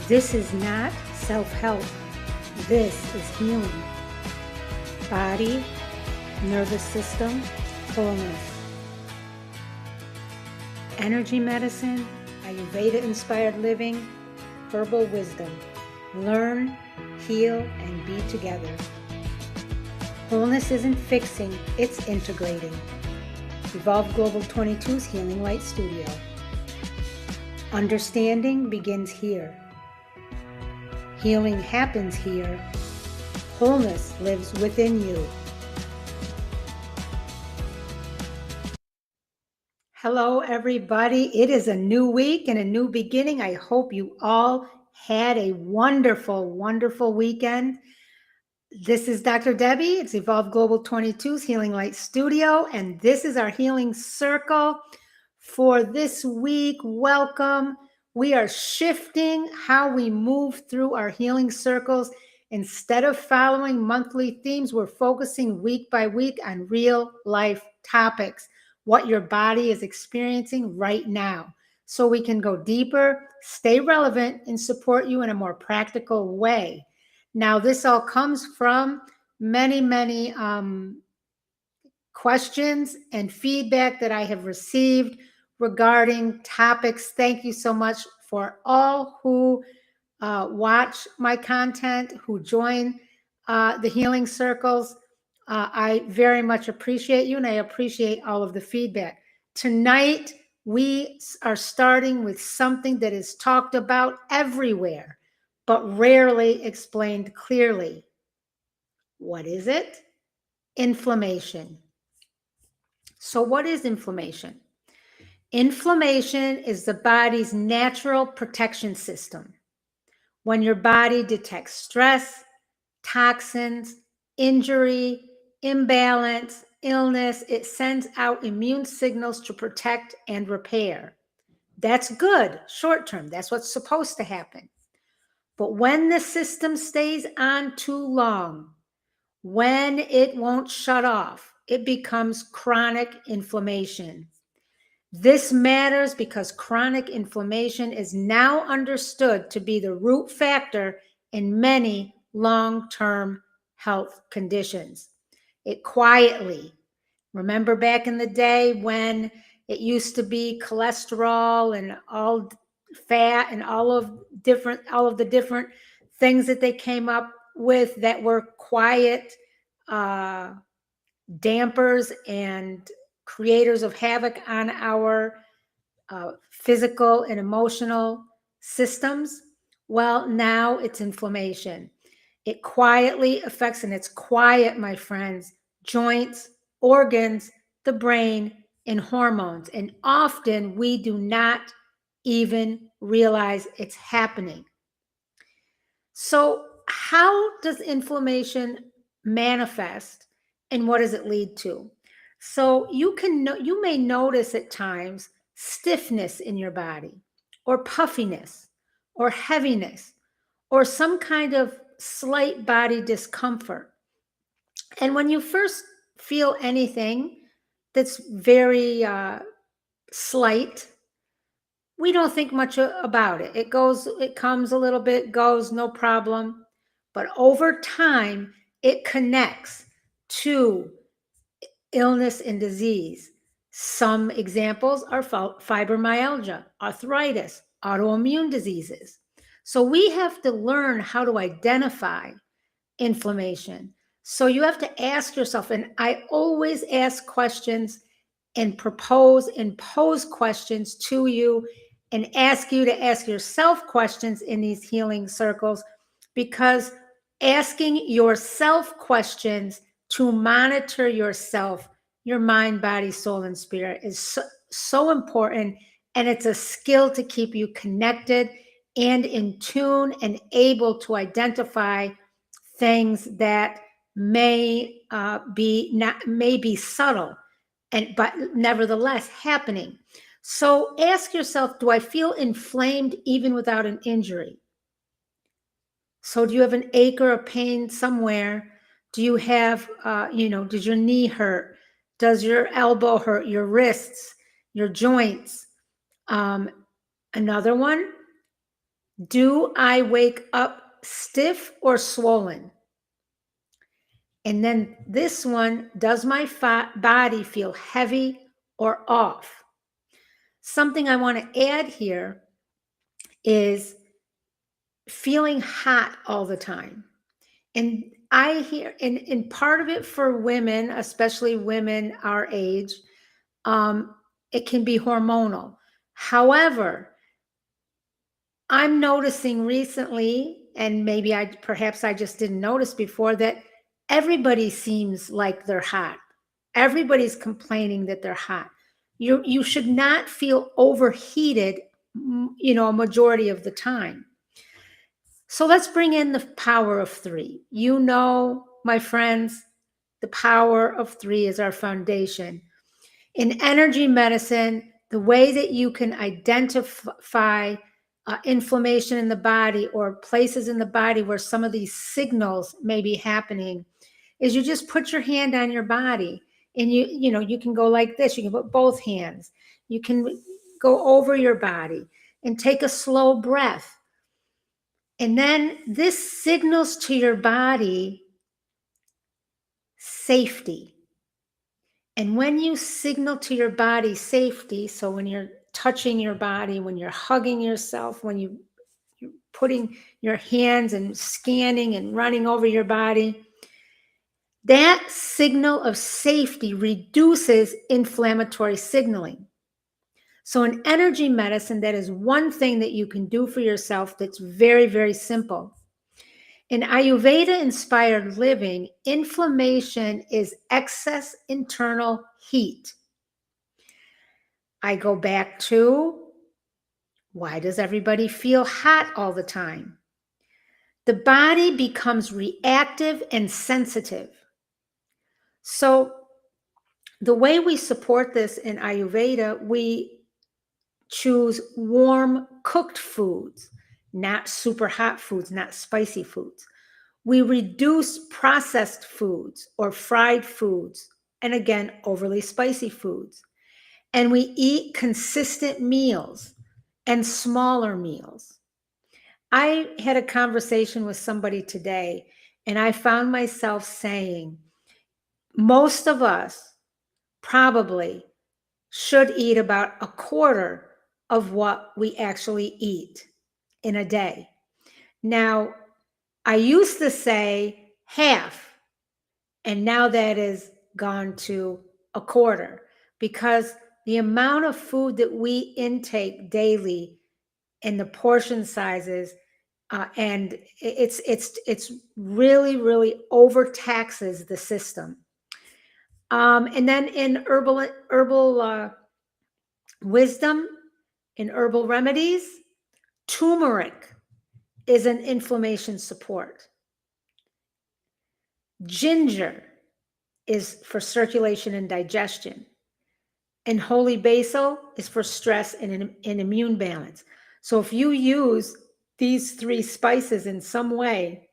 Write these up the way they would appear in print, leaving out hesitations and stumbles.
This is not self-help. This is healing. Body, nervous system, wholeness. Energy medicine, Ayurveda-inspired living, herbal wisdom. Learn, heal, and be together. Wholeness isn't fixing, it's integrating. Evolve Global 22's Healing Light Studio. Understanding begins here. Healing happens here. Wholeness lives within you. Hello, everybody. It is a new week and a new beginning. I hope you all had a wonderful, wonderful weekend. This is Dr. Debbie. It's Evolve Global 22's Healing Light Studio, and this is our healing circle for this week. Welcome. We are shifting how we move through our healing circles. Instead of following monthly themes, we're focusing week by week on real life topics, what your body is experiencing right now, so we can go deeper, stay relevant, and support you in a more practical way. Now, this all comes from many questions and feedback that I have received regarding topics. Thank you so much for all who watch my content, who join the healing circles. I very much appreciate you, and I appreciate all of the feedback. Tonight, we are starting with something that is talked about everywhere, but rarely explained clearly. What is it? Inflammation. So what is inflammation? Inflammation is the body's natural protection system. When your body detects stress, toxins, injury, imbalance, illness, it sends out immune signals to protect and repair. That's good, short term. That's what's supposed to happen. But when the system stays on too long, when it won't shut off, it becomes chronic inflammation. This matters because chronic inflammation is now understood to be the root factor in many long-term health conditions. It quietly, remember back in the day when it used to be cholesterol and all fat and all of the different things that they came up with that were quiet dampers and creators of havoc on our physical and emotional systems. Well, now it's inflammation. It quietly affects, and it's quiet, my friends, joints, organs, the brain, and hormones. And often we do not even realize it's happening. So how does inflammation manifest, and what does it lead to? So you may notice at times stiffness in your body, or puffiness, or heaviness, or some kind of slight body discomfort. And when you first feel anything that's very slight, we don't think much about it. It comes a little bit, goes, no problem. But over time, it connects to illness and disease. Some examples are fibromyalgia, arthritis, autoimmune diseases. So we have to learn how to identify inflammation. So you have to ask yourself, and I always ask questions and propose and pose questions to you and ask you to ask yourself questions in these healing circles, because asking yourself questions to monitor yourself, your mind, body, soul, and spirit is so important. And it's a skill to keep you connected and in tune and able to identify things that may be subtle, but nevertheless happening. So ask yourself, do I feel inflamed even without an injury? So do you have an ache or a pain somewhere? Do you have, does your knee hurt? Does your elbow hurt? Your wrists, your joints? Another one, Do I wake up stiff or swollen? And then this one, does my body feel heavy or off? Something I want to add here is feeling hot all the time. And I hear, and part of it for women, especially women our age, it can be hormonal. However, I'm noticing recently, and maybe perhaps I just didn't notice before, that everybody seems like they're hot. Everybody's complaining that they're hot. You should not feel overheated, a majority of the time. So let's bring in the power of three. My friends, the power of three is our foundation. In energy medicine, the way that you can identify inflammation in the body or places in the body where some of these signals may be happening is you just put your hand on your body, and you can go like this. You can put both hands. You can go over your body and take a slow breath. And then this signals to your body safety. And when you signal to your body safety, so when you're touching your body, when you're hugging yourself, when you're putting your hands and scanning and running over your body, that signal of safety reduces inflammatory signaling. So in energy medicine, that is one thing that you can do for yourself that's very, very simple. In Ayurveda-inspired living, inflammation is excess internal heat. I go back to, why does everybody feel hot all the time? The body becomes reactive and sensitive. So the way we support this in Ayurveda, we choose warm cooked foods, not super hot foods, not spicy foods. We reduce processed foods or fried foods, and again, overly spicy foods. And we eat consistent meals and smaller meals. I had a conversation with somebody today, and I found myself saying, most of us probably should eat about a quarter of what we actually eat in a day. Now, I used to say half, and now that is gone to a quarter, because the amount of food that we intake daily and the portion sizes, and it's really overtaxes the system. And then in herbal wisdom, in herbal remedies, turmeric is an inflammation support. Ginger is for circulation and digestion. And holy basil is for stress and immune balance. So if you use these three spices in some way,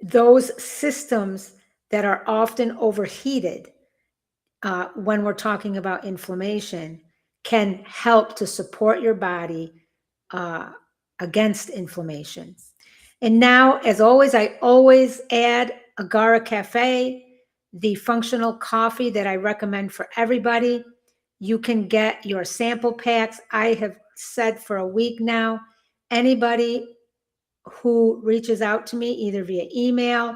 those systems that are often overheated when we're talking about inflammation can help to support your body against inflammation. And now, as always, I always add Agara Cafe, the functional coffee that I recommend for everybody. You can get your sample packs. I have said for a week now, anybody who reaches out to me either via email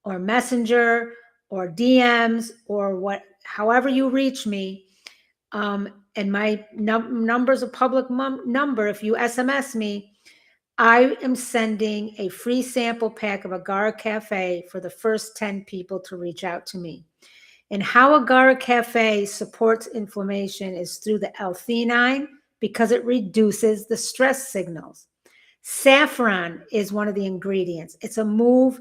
or messenger or DMs or however you reach me, and my number's a public number. If you SMS me, I am sending a free sample pack of Agara Cafe for the first 10 people to reach out to me. And how Agara Cafe supports inflammation is through the L-theanine, because it reduces the stress signals. Saffron is one of the ingredients. It's a mood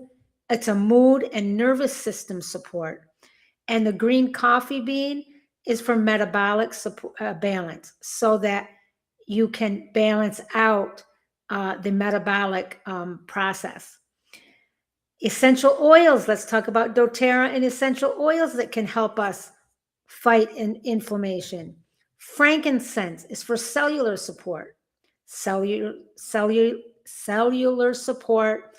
and nervous system support. And the green coffee bean is for metabolic balance, so that you can balance out the metabolic process. Essential oils, let's talk about doTERRA and essential oils that can help us fight inflammation. Frankincense is for cellular support. cellular support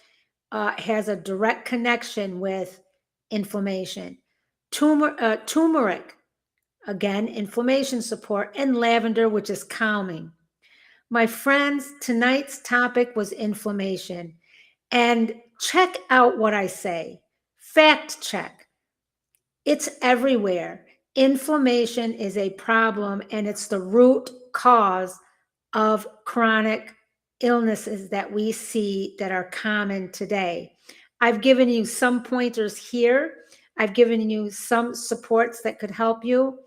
has a direct connection with inflammation. Turmeric, again, inflammation support, and lavender, which is calming. My friends, tonight's topic was inflammation. And check out what I say. Fact check. It's everywhere. Inflammation is a problem, and it's the root cause of chronic illnesses that we see that are common today. I've given you some pointers here. I've given you some supports that could help you.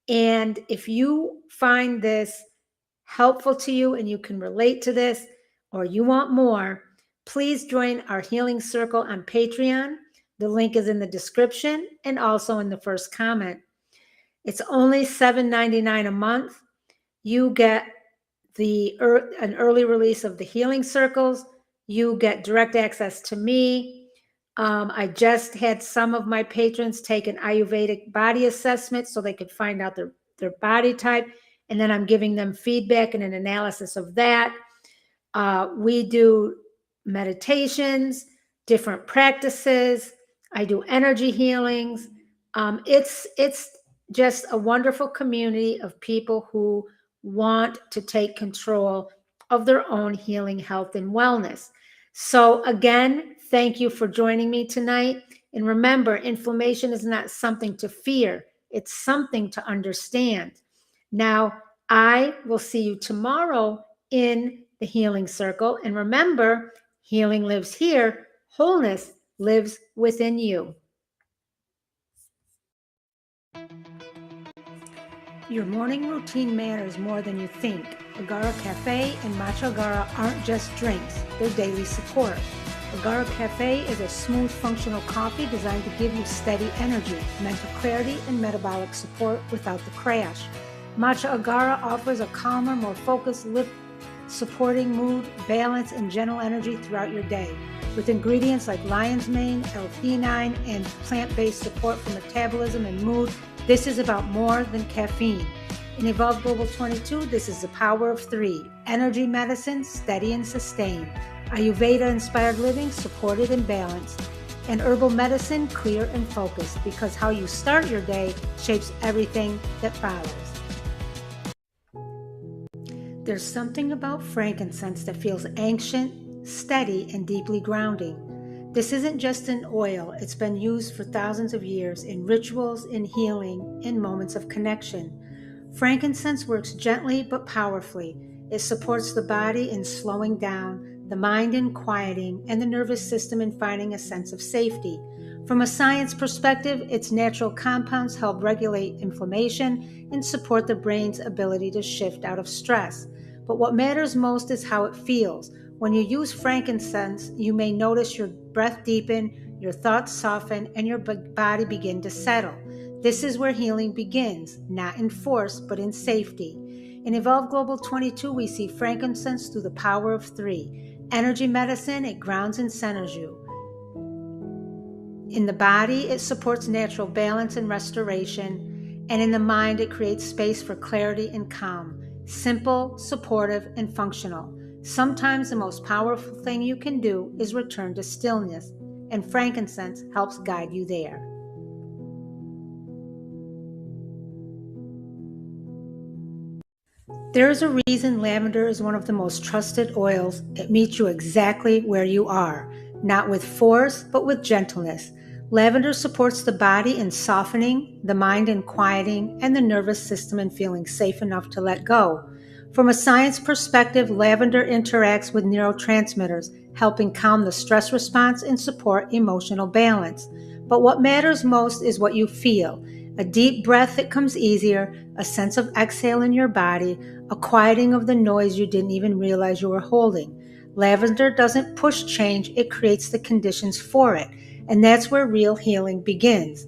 And if you find this helpful to you and you can relate to this, or you want more, please join our Healing Circle on Patreon. The link is in the description and also in the first comment. It's only $7.99 a month. You get an early release of the Healing Circles. You get direct access to me. I just had some of my patrons take an Ayurvedic body assessment so they could find out their body type. And then I'm giving them feedback and an analysis of that. We do meditations, different practices. I do energy healings. It's just a wonderful community of people who want to take control of their own healing, health, and wellness. So again, thank you for joining me tonight. And remember, inflammation is not something to fear. It's something to understand. Now, I will see you tomorrow in the Healing Circle. And remember, healing lives here. Wholeness lives within you. Your morning routine matters more than you think. Agara Cafe and MachAgara aren't just drinks, they're daily support. Agara Cafe is a smooth, functional coffee designed to give you steady energy, mental clarity, and metabolic support without the crash. MachAgara offers a calmer, more focused, supporting mood, balance, and gentle energy throughout your day. With ingredients like lion's mane, L-theanine, and plant-based support for metabolism and mood, this is about more than caffeine. In Evolve Global 22, this is the power of 3. Energy medicine, steady and sustained. Ayurveda-inspired living, supported and balanced. And herbal medicine, clear and focused, because how you start your day shapes everything that follows. There's something about frankincense that feels ancient, steady, and deeply grounding. This isn't just an oil. It's been used for thousands of years in rituals, in healing, in moments of connection. Frankincense works gently but powerfully. It supports the body in slowing down, the mind in quieting, and the nervous system in finding a sense of safety. From a science perspective, its natural compounds help regulate inflammation and support the brain's ability to shift out of stress. But what matters most is how it feels. When you use frankincense, you may notice your breath deepen, your thoughts soften, and your body begin to settle. This is where healing begins, not in force, but in safety. In Evolve Global 22, we see frankincense through the power of 3. Energy medicine, it grounds and centers you. In the body, it supports natural balance and restoration. And in the mind, it creates space for clarity and calm. Simple, supportive, and functional. Sometimes the most powerful thing you can do is return to stillness, and frankincense helps guide you there. There is a reason lavender is one of the most trusted oils. It meets you exactly where you are, not with force, but with gentleness. Lavender supports the body in softening, the mind in quieting, and the nervous system in feeling safe enough to let go. From a science perspective, lavender interacts with neurotransmitters, helping calm the stress response and support emotional balance. But what matters most is what you feel. A deep breath that comes easier, a sense of exhale in your body, a quieting of the noise you didn't even realize you were holding. Lavender doesn't push change, it creates the conditions for it. And that's where real healing begins.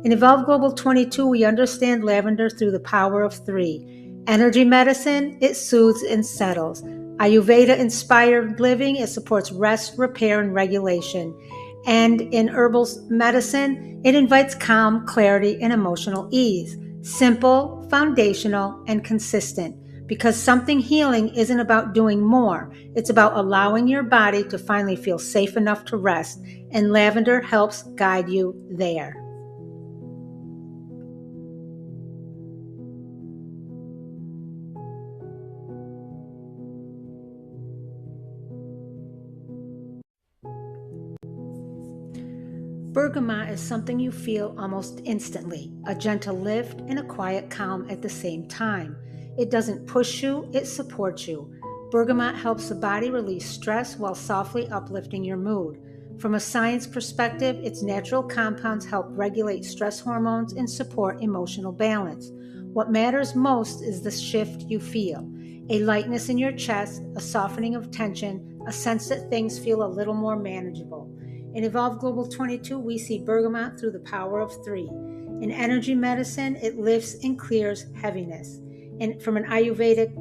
In Evolve Global 22, we understand lavender through the power of 3. Energy medicine, it soothes and settles. Ayurveda-inspired living, it supports rest, repair, and regulation. And in herbal medicine, it invites calm, clarity, and emotional ease. Simple, foundational, and consistent. because something healing isn't about doing more. It's about allowing your body to finally feel safe enough to rest, and lavender helps guide you there. Bergamot is something you feel almost instantly, a gentle lift and a quiet calm at the same time. It doesn't push you, it supports you. Bergamot helps the body release stress while softly uplifting your mood. From a science perspective, its natural compounds help regulate stress hormones and support emotional balance. What matters most is the shift you feel: a lightness in your chest, a softening of tension, a sense that things feel a little more manageable. In Evolve Global 22, we see bergamot through the power of three. In energy medicine, it lifts and clears heaviness. And from an Ayurvedic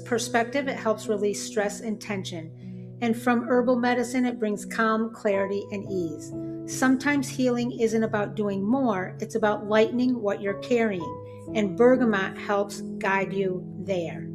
perspective, it helps release stress and tension. And from herbal medicine, it brings calm, clarity, and ease. Sometimes healing isn't about doing more, it's about lightening what you're carrying. And bergamot helps guide you there.